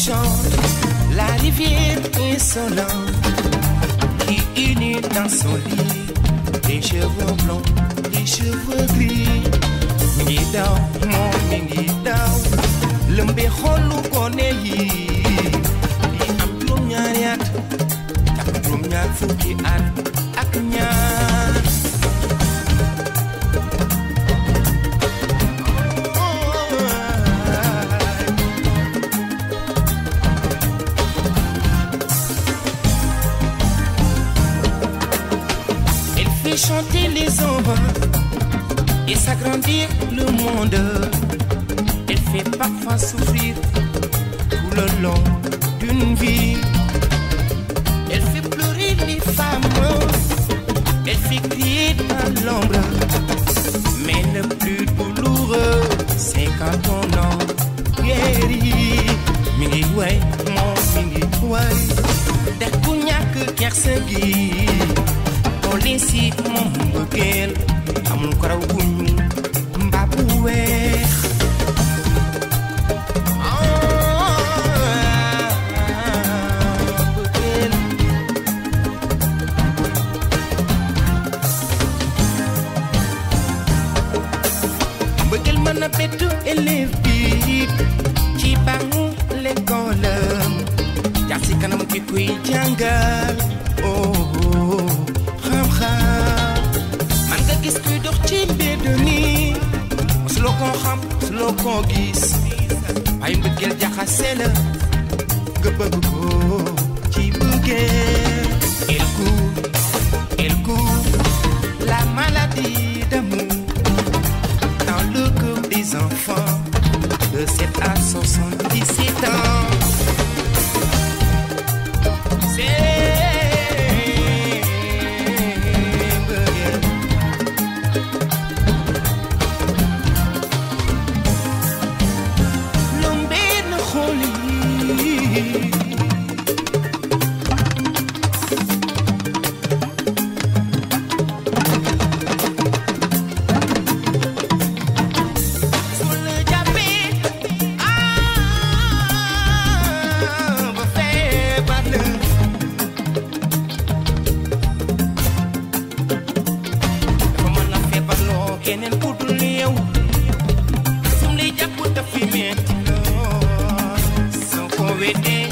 chante la rivière insolente qui unit dans son lit les cheveux blancs, les cheveux gris. Mingi daw, moom mingi daw, lëmbe xolu gone yi am juróom-ñaari at ak juróom-ñaar fukki at ak ñaar. Chanter les ombres et s'agrandir le monde. Elle fait parfois souffrir tout le long d'une vie. Elle fait pleurer les femmes, elle fait crier dans l'ombre. Mais le plus douloureux, c'est quand on en guérit. Mingi way, mon mingi way, de cognac kersa gi. Polisi moom bëggeel amul ko raw guñu mbaa bu weex. Bëggeel bëggeel mën na bett élève bi ci bangu l'école jaar si kanam ki kuy jàngal. Man nga gis kuy dox ci mbedd mi musuloo koo xam musuloo koo gis ay mbëggeel jaxase la nga bëgg ko ci bëggeel. Elle court la maladie d'amour dans le cœur des enfants de 7 à 77 ans. Keneen ku dul yow sum lay jàpp daf fi metti lool soo ko weddee